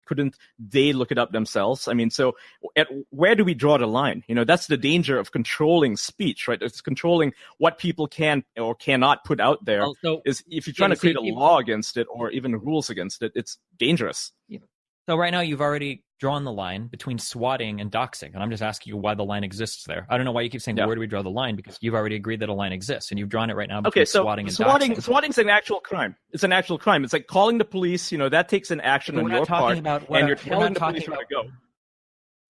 couldn't they look it up themselves? I mean, so where do we draw the line? That's the danger of controlling speech, right? It's controlling what people can or cannot put out there. Is if you're trying to create a law against it or even rules against it, it's dangerous. Yeah. So right now you've already drawn the line between swatting and doxing, and I'm just asking you why the line exists there. I don't know why you keep saying, where do we draw the line? Because you've already agreed that a line exists, and you've drawn it right now between swatting and doxing. Swatting's an actual crime. It's an actual crime. It's like calling the police, that takes an action on your part, and you're telling the police where to go.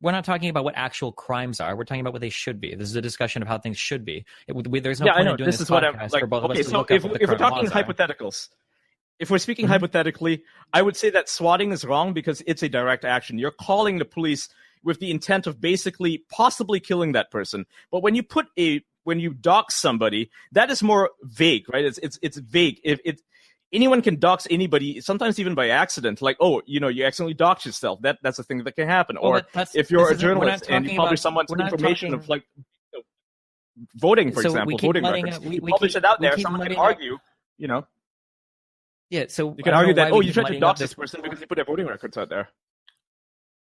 We're not talking about what actual crimes are. We're talking about what they should be. This is a discussion of how things should be. There's no point in doing this podcast for both of us to look up what the current laws are. If we're talking hypotheticals, if we're speaking hypothetically, I would say that swatting is wrong because it's a direct action. You're calling the police with the intent of basically possibly killing that person. But when you dox somebody, that is more vague, right? It's vague. Anyone can dox anybody, sometimes even by accident. Like, you accidentally dox yourself. That's a thing that can happen. Or if you're a journalist and you publish someone's information of voting, for example, voting records, you publish it out there, someone can argue, Yeah, so you can argue that, you tried to dox this person because they put their voting records out there.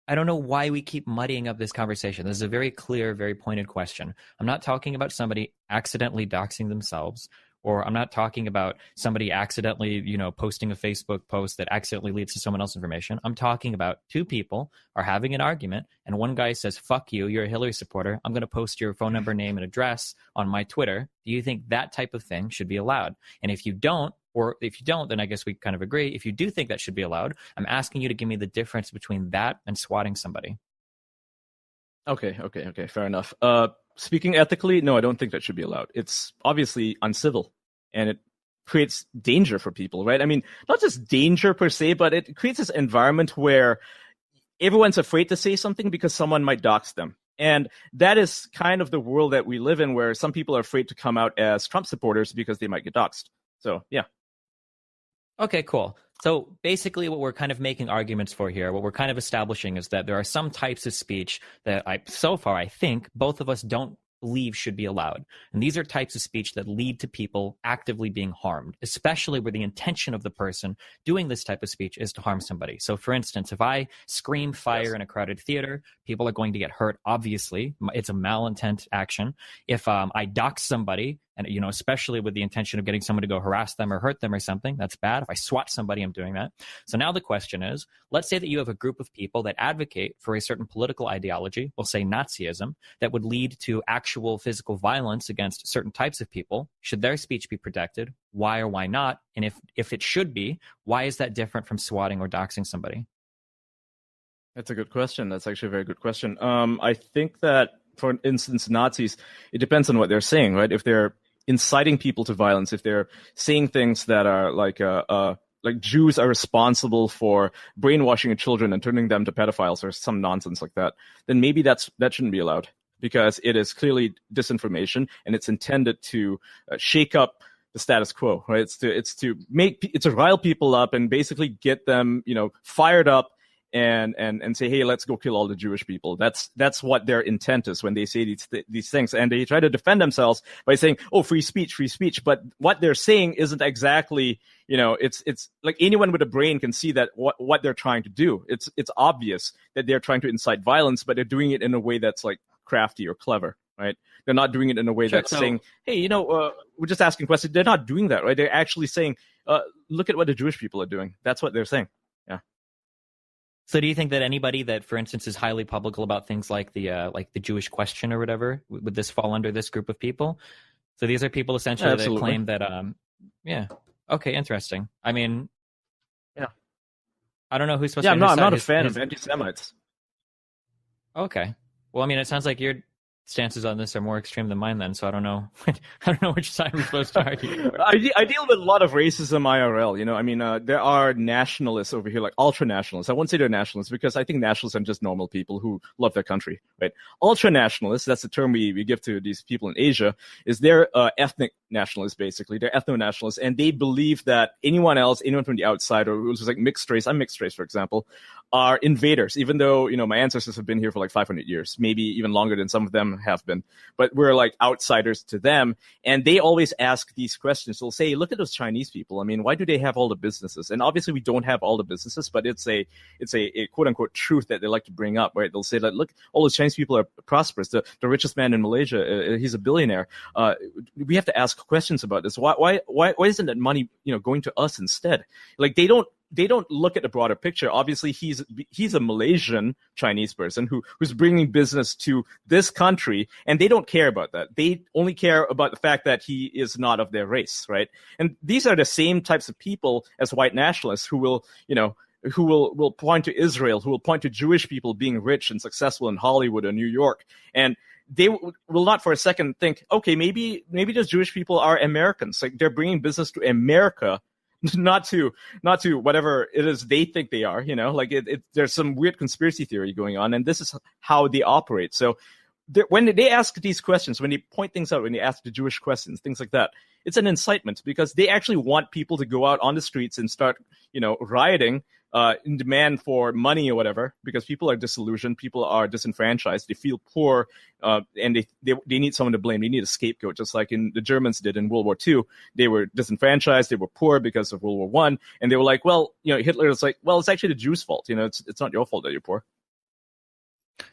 I don't know why we keep muddying up this conversation. This is a very clear, very pointed question. I'm not talking about somebody accidentally doxing themselves, or I'm not talking about somebody accidentally, posting a Facebook post that accidentally leads to someone else's information. I'm talking about two people are having an argument, and one guy says, "Fuck you, you're a Hillary supporter. I'm going to post your phone number, name, and address on my Twitter." Do you think that type of thing should be allowed? And if you don't, then I guess we kind of agree. If you do think that should be allowed, I'm asking you to give me the difference between that and swatting somebody. Okay, fair enough. Speaking ethically, no, I don't think that should be allowed. It's obviously uncivil, and it creates danger for people, right? I mean, not just danger per se, but it creates this environment where everyone's afraid to say something because someone might dox them. And that is kind of the world that we live in, where some people are afraid to come out as Trump supporters because they might get doxed. So, yeah. Okay, cool. So basically what we're kind of making arguments for here, what we're kind of establishing is that there are some types of speech that I think both of us don't believe should be allowed. And these are types of speech that lead to people actively being harmed, especially where the intention of the person doing this type of speech is to harm somebody. So for instance, if I scream fire in a crowded theater, people are going to get hurt. Obviously, it's a malintent action. If I dox somebody, and especially with the intention of getting someone to go harass them or hurt them or something, that's bad. If I swat somebody, I'm doing that. So now the question is, let's say that you have a group of people that advocate for a certain political ideology, we'll say Nazism, that would lead to actual physical violence against certain types of people. Should their speech be protected? Why or why not? And if it should be, why is that different from swatting or doxing somebody? That's a good question. That's actually a very good question. I think that, for instance, Nazis, it depends on what they're saying, right? If they're inciting people to violence, if they're saying things that are like Jews are responsible for brainwashing children and turning them to pedophiles or some nonsense like that, then maybe that shouldn't be allowed, because it is clearly disinformation and it's intended to shake up the status quo, right? It's to rile people up and basically get them, fired up and say, hey, let's go kill all the Jewish people. That's what their intent is when they say these things. And they try to defend themselves by saying, oh, free speech. But what they're saying isn't exactly, it's like anyone with a brain can see that what they're trying to do. It's obvious that they're trying to incite violence, but they're doing it in a way that's like crafty or clever, right? They're not doing it in a way that's saying, hey, we're just asking questions. They're not doing that, right? They're actually saying, look at what the Jewish people are doing. That's what they're saying. Yeah. So do you think that anybody that, for instance, is highly public about things like the Jewish question or whatever, would this fall under this group of people? So these are people essentially that claim that, okay, interesting. I mean, yeah, I don't know who's supposed to. I'm not a fan of anti-Semites. Okay, well, I mean, it sounds like your stances on this are more extreme than mine then, so I don't know. I don't know which side we're supposed to argue. I deal with a lot of racism IRL, there are nationalists over here, like ultra-nationalists. I won't say they're nationalists because I think nationalists are just normal people who love their country, right? Ultra-nationalists, that's the term we give to these people in Asia, is they're ethnic nationalists, basically. They're ethno-nationalists, and they believe that anyone from the outside or who's like mixed race, I'm mixed race, for example, are invaders, even though, my ancestors have been here for like 500 years, maybe even longer than some of them have been. But we're like outsiders to them. And they always ask these questions. They'll say, look at those Chinese people. I mean, why do they have all the businesses? And obviously we don't have all the businesses, but it's a quote unquote truth that they like to bring up, right? They'll say that, look, all those Chinese people are prosperous. The richest man in Malaysia, he's a billionaire. We have to ask questions about this. Why isn't that money, going to us instead? Like they don't look at the broader picture. Obviously, he's a Malaysian Chinese person who's bringing business to this country, and they don't care about that. They only care about the fact that he is not of their race, right? And these are the same types of people as white nationalists who will, who will point to Israel, who will point to Jewish people being rich and successful in Hollywood or New York, and they will not for a second think, okay, maybe those Jewish people are Americans. Like they're bringing business to America, not to whatever it is they think they are. Like there's some weird conspiracy theory going on, and this is how they operate. So when they ask these questions, when they point things out, when they ask the Jewish questions, things like that, it's an incitement because they actually want people to go out on the streets and start, rioting in demand for money or whatever, because people are disillusioned, people are disenfranchised, they feel poor, and they need someone to blame. They need a scapegoat, just like the Germans did in World War II. They were disenfranchised, they were poor because of World War One, and they were like, well, Hitler is like, well, it's actually the Jews' fault. It's not your fault that you're poor.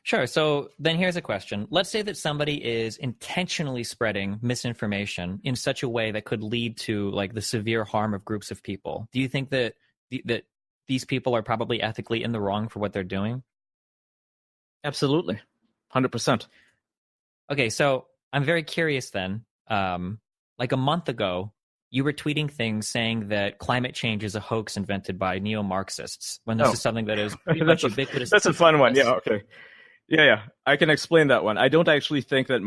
Sure. So then here's a question. Let's say that somebody is intentionally spreading misinformation in such a way that could lead to like the severe harm of groups of people. Do you think that these people are probably ethically in the wrong for what they're doing? Absolutely. 100%. Okay, so I'm very curious then. Like a month ago, you were tweeting things saying that climate change is a hoax invented by neo-Marxists, when this is something that is pretty much ubiquitous. That's a fun one. Yeah, okay. Yeah. I can explain that one. I don't actually think that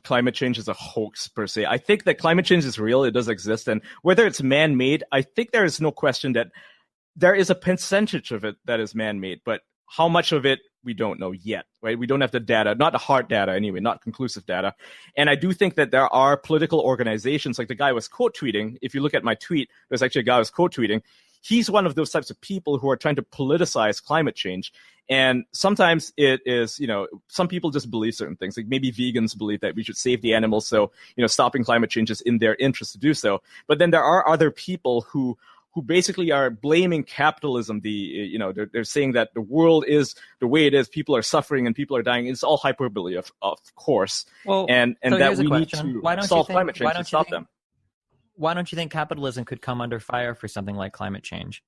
climate change is a hoax per se. I think that climate change is real. It does exist. And whether it's man-made, I think there is no question that there is a percentage of it that is man-made, but how much of it, we don't know yet, right? We don't have the data, not the hard data anyway, not conclusive data. And I do think that there are political organizations, like the guy was quote tweeting. If you look at my tweet, there's actually a guy who was quote tweeting. He's one of those types of people who are trying to politicize climate change. And sometimes it is, some people just believe certain things. Like maybe vegans believe that we should save the animals. So, stopping climate change is in their interest to do so. But then there are other people who basically are blaming capitalism. They're saying that the world is the way it is. People are suffering and people are dying. It's all hyperbole, of course. Well, and so that we need to solve climate change to stop them. Why don't you think capitalism could come under fire for something like climate change?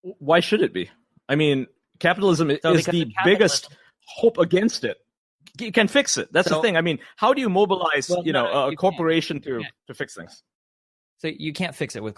Why should it be? I mean, capitalism is the biggest hope against it. You can fix it. That's the thing. I mean, how do you mobilize, a corporation to fix things? So you can't fix it with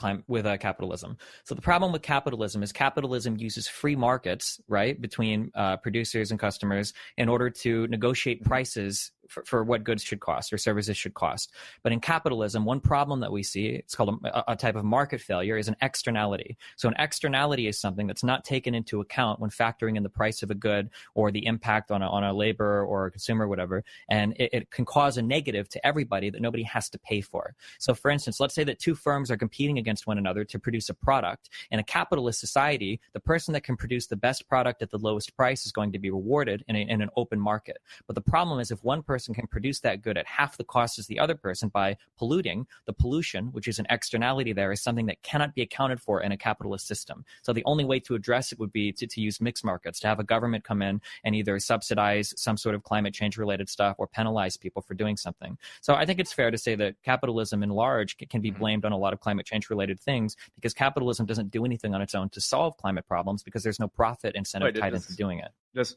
capitalism. So the problem with capitalism is capitalism uses free markets, right, between producers and customers in order to negotiate prices for what goods should cost or services should cost. But in capitalism, one problem that we see, it's called a type of market failure, is an externality. So an externality is something that's not taken into account when factoring in the price of a good or the impact on a labor or a consumer or whatever. And it can cause a negative to everybody that nobody has to pay for. So for instance, let's say that two firms are competing against one another to produce a product. In a capitalist society, the person that can produce the best product at the lowest price is going to be rewarded in an open market. But the problem is if one person can produce that good at half the cost as the other person by polluting, the pollution, which is an externality there, is something that cannot be accounted for in a capitalist system. So the only way to address it would be to use mixed markets, to have a government come in and either subsidize some sort of climate change related stuff or penalize people for doing something. So I think it's fair to say that capitalism in large can be blamed on a lot of climate change related things because capitalism doesn't do anything on its own to solve climate problems because there's no profit incentive tied into doing it.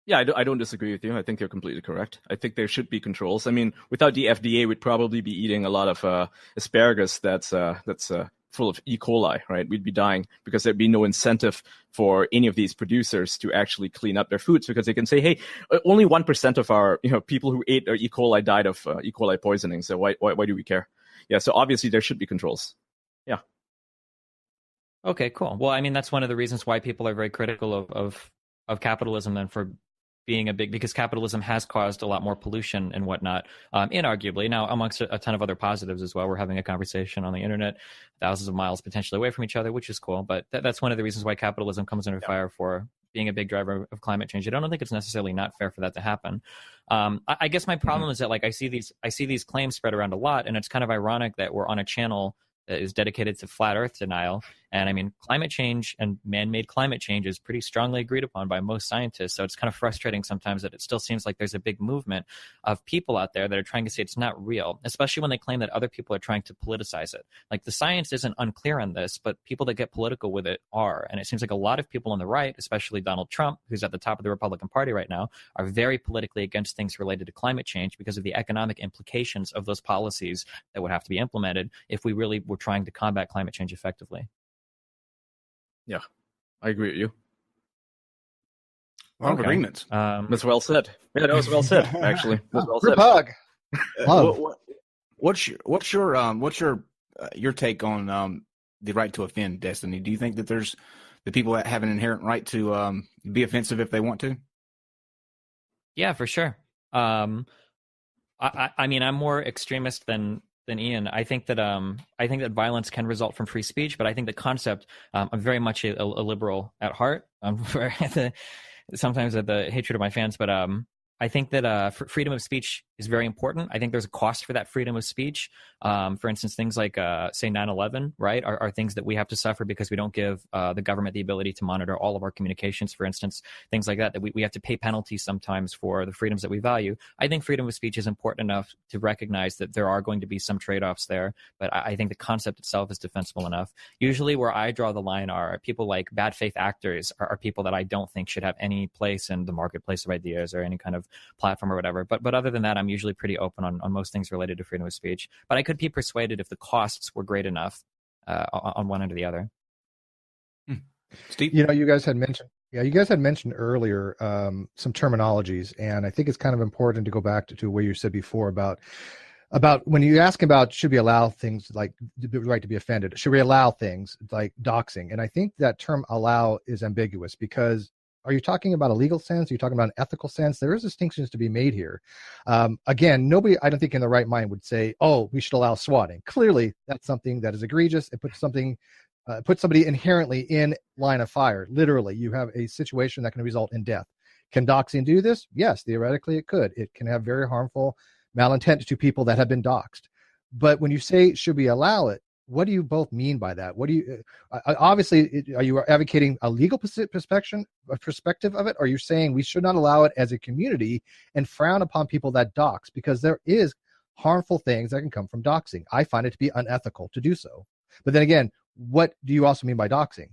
Yeah, I don't disagree with you. I think you're completely correct. I think there should be controls. I mean, without the FDA, we'd probably be eating a lot of asparagus that's full of E. coli, right? We'd be dying because there'd be no incentive for any of these producers to actually clean up their foods because they can say, hey, only 1% of our people who ate E. coli died of E. coli poisoning. So why do we care? Yeah, so obviously there should be controls. Yeah. Okay, cool. Well, I mean, that's one of the reasons why people are very critical of capitalism and for being a big, because capitalism has caused a lot more pollution and whatnot, inarguably. Now, amongst a ton of other positives as well, we're having a conversation on the internet, thousands of miles potentially away from each other, which is cool. But that's one of the reasons why capitalism comes under fire for being a big driver of climate change. I don't think it's necessarily not fair for that to happen. I guess my problem is that like I see these claims spread around a lot, and it's kind of ironic that we're on a channel that is dedicated to flat Earth denial. And I mean, climate change and man-made climate change is pretty strongly agreed upon by most scientists. So it's kind of frustrating sometimes that it still seems like there's a big movement of people out there that are trying to say it's not real, especially when they claim that other people are trying to politicize it. Like the science isn't unclear on this, but people that get political with it are. And it seems like a lot of people on the right, especially Donald Trump, who's at the top of the Republican Party right now, are very politically against things related to climate change because of the economic implications of those policies that would have to be implemented if we really were trying to combat climate change effectively. Yeah, I agree with you. A lot of agreements. That's well said. Yeah, that was well said. Actually, that's well Group said. hug. What's your take on the right to offend, Destiny? Do you think that there's the people that have an inherent right to be offensive if they want to? Yeah, for sure. I mean, I'm more extremist than Ian. I think that violence can result from free speech, but I think the concept. I'm very much a liberal at heart. I'm sometimes at the hatred of my fans, but I think that freedom of speech is very important. I think there's a cost for that freedom of speech. For instance, things like, say, 9/11, right, are things that we have to suffer because we don't give the government the ability to monitor all of our communications, for instance, things like that we have to pay penalties sometimes for the freedoms that we value. I think freedom of speech is important enough to recognize that there are going to be some trade-offs there, but I think the concept itself is defensible enough. Usually where I draw the line are people like bad faith actors are people that I don't think should have any place in the marketplace of ideas or any kind of platform or whatever. But other than that, I'm usually pretty open on most things related to freedom of speech. But I could be persuaded if the costs were great enough on one end or the other. Steve? You guys had mentioned earlier some terminologies, and I think it's kind of important to go back to what you said before about when you ask about should we allow things like the right to be offended, should we allow things like doxing? And I think that term allow is ambiguous because are you talking about a legal sense? Are you talking about an ethical sense? There is distinctions to be made here. Again, nobody, I don't think in the right mind would say, oh, we should allow swatting. Clearly, that's something that is egregious. It puts somebody inherently in line of fire. Literally, you have a situation that can result in death. Can doxing do this? Yes, theoretically it could. It can have very harmful malintent to people that have been doxed. But when you say, should we allow it? What do you both mean by that? What do you obviously are you advocating a legal perspective of it? Or are you saying we should not allow it as a community and frown upon people that dox because there is harmful things that can come from doxing? I find it to be unethical to do so. But then again, what do you also mean by doxing?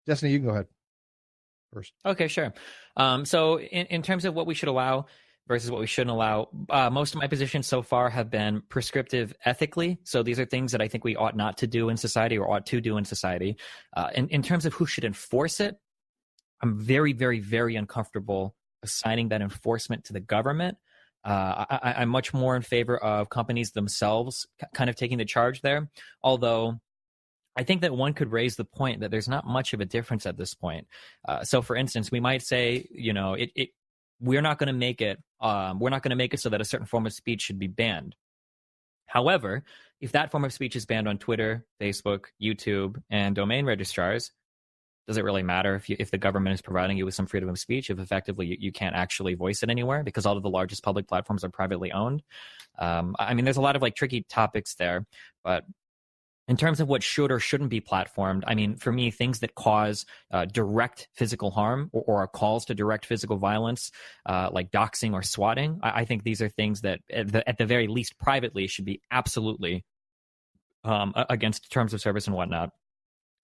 Destiny, you can go ahead first. Okay, sure. So in terms of what we should allow versus what we shouldn't allow, most of my positions so far have been prescriptive ethically. So these are things that I think we ought not to do in society or ought to do in society. In terms of who should enforce it, I'm very, very, very uncomfortable assigning that enforcement to the government. I'm much more in favor of companies themselves kind of taking the charge there, although I think that one could raise the point that there's not much of a difference at this point. So, for instance, we might say, we're not going to make it. We're not going to make it so that a certain form of speech should be banned. However, if that form of speech is banned on Twitter, Facebook, YouTube, and domain registrars, does it really matter if the government is providing you with some freedom of speech if effectively you can't actually voice it anywhere because all of the largest public platforms are privately owned? I mean, there's a lot of tricky topics there, but in terms of what should or shouldn't be platformed, I mean, for me, things that cause direct physical harm or are calls to direct physical violence, like doxing or swatting, I think these are things that, at the very least, privately should be absolutely against terms of service and whatnot.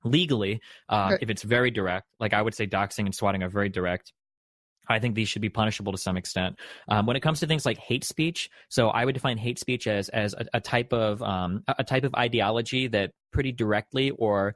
Legally, if it's very direct, like I would say doxing and swatting are very direct, I think these should be punishable to some extent. When it comes to things like hate speech, so I would define hate speech as a type of ideology that pretty directly or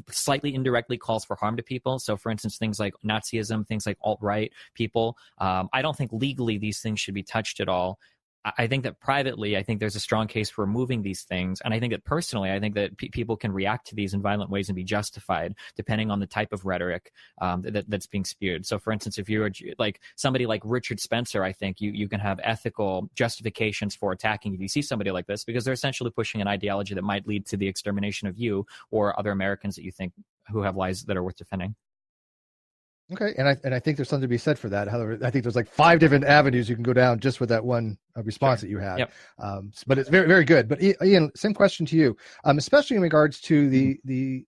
slightly indirectly calls for harm to people. So, for instance, things like Nazism, things like alt-right people. I don't think legally these things should be touched at all. I think that privately, I think there's a strong case for removing these things. And I think that personally, I think that people can react to these in violent ways and be justified depending on the type of rhetoric that's being spewed. So for instance, if you're like somebody like Richard Spencer, I think you can have ethical justifications for attacking if you see somebody like this, because they're essentially pushing an ideology that might lead to the extermination of you or other Americans that you think who have lives that are worth defending. Okay, and I think there's something to be said for that. However, I think there's like 5 different avenues you can go down just with that one response that you had. Yep. But it's very, very good. But Ian, same question to you, especially in regards to the